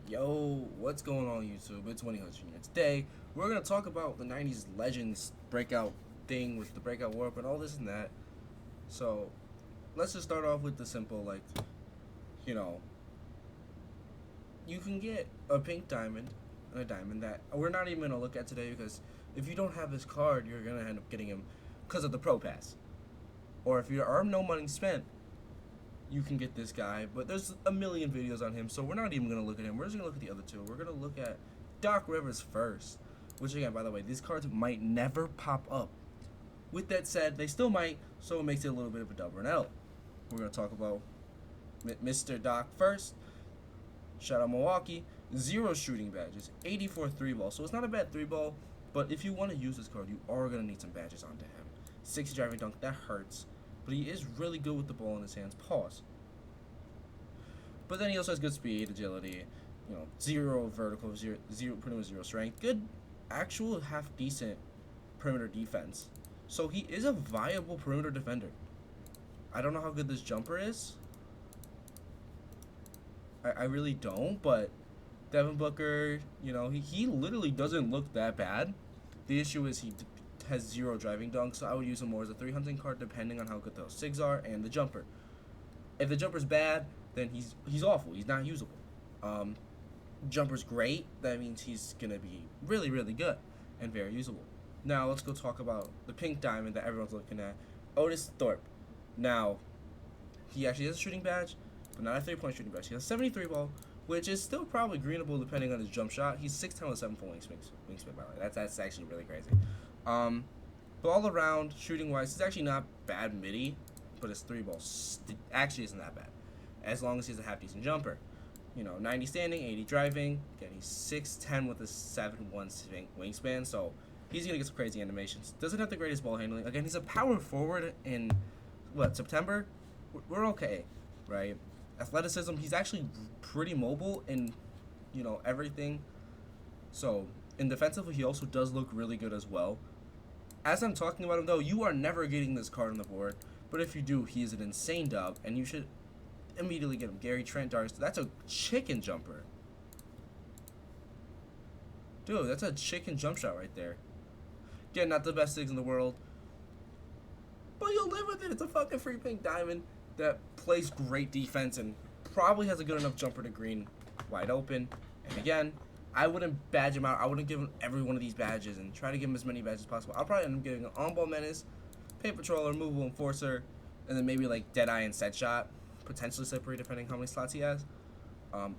Yo, what's going on YouTube? It's Winnie Hunter Jr. Today, we're going to talk about the 90s Legends breakout thing with the breakout warp and all this and that. So, let's just start off with the simple, you know, you can get a pink diamond and a diamond that we're not even going to look at today because if you don't have this card, you're going to end up getting him because of the Pro Pass. Or if you are no money spent, you can get this guy, but there's a million videos on him, so we're not even going to look at him. We're just going to look at the other two. We're going to look at Doc Rivers first, which again, by the way, these cards might never pop up. With that said, they still might, so it makes it a little bit of a double and L. We're going to talk about Mr. Doc first. Shout out Milwaukee. 0 shooting badges, 84 3-ball, so it's not a bad 3-ball, but if you want to use this card, you are going to need some badges onto him. 60 driving dunk, that hurts. But he is really good with the ball in his hands. Pause. But then he also has good speed, agility, 0 vertical, pretty much 0 strength. Good, actual half decent perimeter defense. So he is a viable perimeter defender. I don't know how good this jumper is. I really don't, but Devin Booker, he literally doesn't look that bad. The issue is he has 0 driving dunks, so I would use him more as a 300 card depending on how good those SIGs are and the jumper. If the jumper's bad, then he's awful. He's not usable. Jumper's great. That means he's going to be really, really good and very usable. Now, let's go talk about the pink diamond that everyone's looking at. Otis Thorpe. Now, he actually has a shooting badge, but not a 3-point shooting badge. He has a 73 ball, which is still probably greenable depending on his jump shot. He's 6'10" with 7-foot wingspan, by the way. That's actually really crazy. But all around, shooting-wise, it's actually not bad midi, but his 3-ball actually isn't that bad, as long as he's a half-decent jumper. 90 standing, 80 driving. Again, he's 6'10" with a 7'1" wingspan, so he's going to get some crazy animations. Doesn't have the greatest ball handling. Again, he's a power forward in, September? We're okay, right? Athleticism, he's actually pretty mobile in, everything. So, in defensively, he also does look really good as well. As I'm talking about him, though, you are never getting this card on the board. But if you do, he is an insane dub, and you should immediately get him. Gary Trent Darks. That's a chicken jumper. Dude, that's a chicken jump shot right there. Again, not the best things in the world. But you'll live with it. It's a fucking free pink diamond that plays great defense and probably has a good enough jumper to green wide open. And again, I wouldn't badge him out. I wouldn't give him every one of these badges and try to give him as many badges as possible. I'll probably end up giving an on-ball menace, paper patroller, movable enforcer, and then maybe like Deadeye and set shot, potentially slippery depending how many slots he has.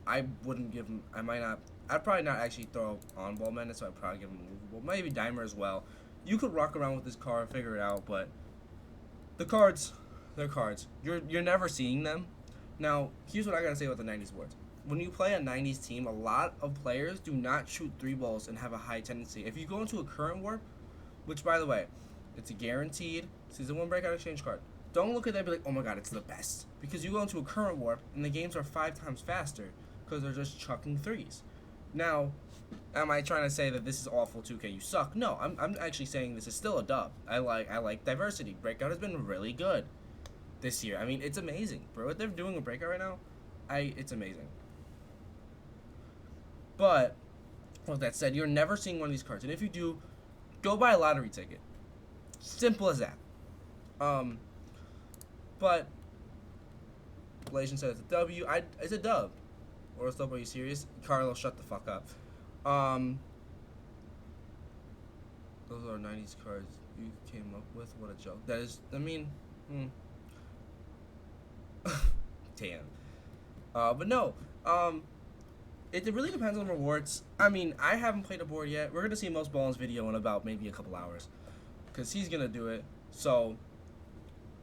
I wouldn't give him. I'd probably not actually throw on-ball menace, so I'd probably give him movable. Maybe Dimer as well. You could rock around with this card, figure it out, but the cards, they're cards. You're never seeing them. Now, here's what I gotta say about the 90s boards. When you play a 90s team, a lot of players do not shoot 3 balls and have a high tendency. If you go into a current warp, which, by the way, it's a guaranteed Season 1 breakout exchange card, don't look at that and be like, oh my god, it's the best. Because you go into a current warp, and the games are 5 times faster because they're just chucking 3s. Now, am I trying to say that this is awful 2K, you suck? No, I'm actually saying this is still a dub. I like diversity. Breakout has been really good this year. I mean, it's amazing. Bro, what they're doing with breakout right now, it's amazing. But, with that said, you're never seeing one of these cards. And if you do, go buy a lottery ticket. Simple as that. But, Blasian said it's a W. It's a dub. Or else, are you serious? Carlos, shut the fuck up. Those are 90s cards you came up with. What a joke. That is, damn. But no, it really depends on rewards. I mean, I haven't played a board yet. We're going to see Most Ball's video in about maybe a couple hours. Because he's going to do it. So,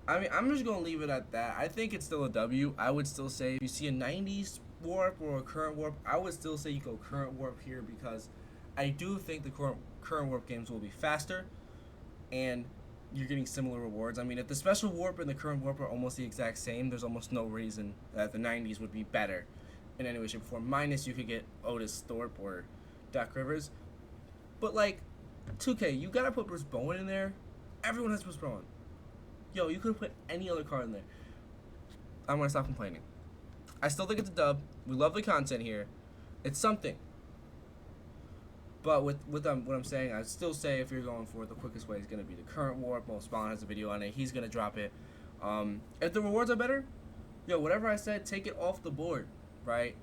I mean, I'm just going to leave it at that. I think it's still a W. I would still say if you see a 90s warp or a current warp, I would still say you go current warp here. Because I do think the current warp games will be faster. And you're getting similar rewards. I mean, if the special warp and the current warp are almost the exact same, there's almost no reason that the 90s would be better in any way, shape, or form. Minus you could get Otis Thorpe or Doc Rivers. But, 2K, you gotta put Bruce Bowen in there. Everyone has Bruce Bowen. Yo, you could have put any other card in there. I'm gonna stop complaining. I still think it's a dub. We love the content here. It's something. But with what I'm saying, I'd still say if you're going for it, the quickest way is going to be the current warp. Well, Spawn has a video on it. He's going to drop it. If the rewards are better, yo, whatever I said, take it off the board, right?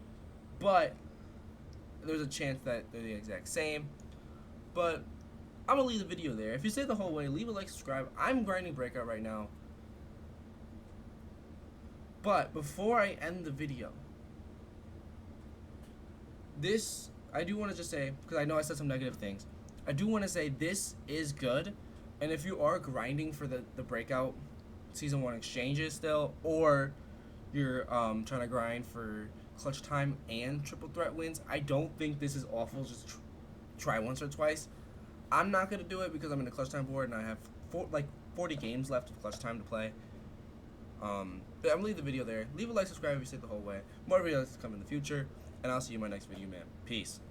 But there's a chance that they're the exact same. But I'm going to leave the video there. If you stayed the whole way, leave a like, subscribe. I'm grinding Breakout right now. But before I end the video, I do want to just say, because I know I said some negative things, I do want to say this is good. And if you are grinding for the Breakout Season 1 exchanges still, or you're trying to grind for clutch time and triple threat wins, I don't think this is awful. Just try once or twice. I'm not going to do it because I'm in the clutch time board and I have 40 games left of clutch time to play. But I'm going to leave the video there. Leave a like, subscribe if you stayed the whole way. More videos to come in the future. And I'll see you in my next video, man. Peace.